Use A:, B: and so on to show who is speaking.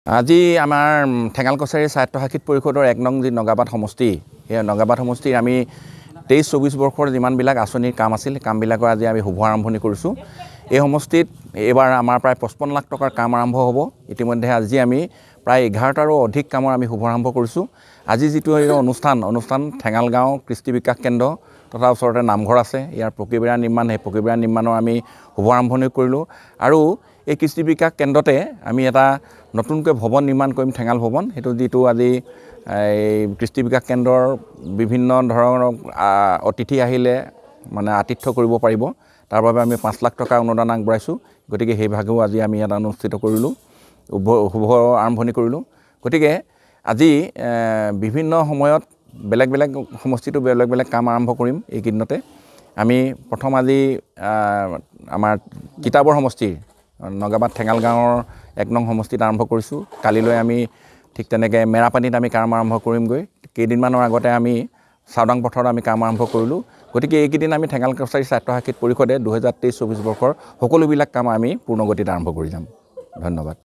A: আজি আমাৰ ঠেঙাল কছাৰী স্বায়ত্তশাসিত পৰিষদৰ 1 নং যি নগাবাদ সমষ্টি সেই নগাবাদ সমষ্টিৰ আমি 23-24 বৰ্ষৰ যিমানবিলাক আঁচনিৰ কাম আছিল কামবিলাকৰ আজি আমি শুভ আৰম্ভণি কৰিছোঁ। এই সমষ্টিত এইবাৰ আমাৰ প্ৰায় 55 লাখ টকাৰ কাম আৰম্ভ হ'ব। ইতিমধ্যে আজি আমি প্ৰায় 11টাৰো অধিক কামৰ আমি শুভ আৰম্ভ কৰিছোঁ। আজি যিটো অনুষ্ঠান ঠেঙাল গাঁও কৃষ্টি বিকাশ কেন্দ্ৰ তথা ওচৰতে নামঘৰ আছে, ইয়াৰ পকীবেৰা নিৰ্মাণ, সেই পকীবেৰা নিৰ্মাণৰ আমি শুভ আৰম্ভণি কৰিলোঁ। আৰু এই কৃষ্টি বিকাশ কেন্দ্ৰতে আমি এটা নতুনকৈ ভৱন নিৰ্মাণ কৰিম, ঠেঙাল ভৱন। সেইটো যিটো আজি এই কৃষ্টি বিকাশ কেন্দ্ৰৰ বিভিন্ন ধৰণৰ অতিথি আহিলে মানে আতিথ্য কৰিব পাৰিব, তাৰ বাবে আমি 5 লাখ টকা অনুদান আগবঢ়াইছোঁ। গতিকে সেই ভাগেও আজি আমি এটা অনুষ্ঠিত কৰিলোঁ, শুভ আৰম্ভণি কৰিলোঁ। গতিকে আজি বিভিন্ন সময়ত বেলেগ বেলেগ সমষ্টিটো বেলেগ বেলেগ কাম আৰম্ভ কৰিম। এইকেইদিনতে আমি প্ৰথম আজি আমাৰ কিতাপৰ সমষ্টিৰ নগাবাদ ঠেঙাল গাঁৱৰ 1 নং সমষ্টিত আৰম্ভ কৰিছোঁ। কালিলৈ আমি ঠিক তেনেকৈ মেৰাপানীত আমি কাম আৰম্ভ কৰিমগৈ। কেইদিনমানৰ আগতে আমি চাওদাং পথাৰত আমি কাম আৰম্ভ কৰিলোঁ। গতিকে এইকেইদিন আমি ঠেঙাল কছাৰী স্বায়ত্তশাসিত পৰিষদে 2023-24 বৰ্ষৰ সকলোবিলাক কাম আমি পূৰ্ণগতিত আৰম্ভ কৰি যাম। ধন্যবাদ।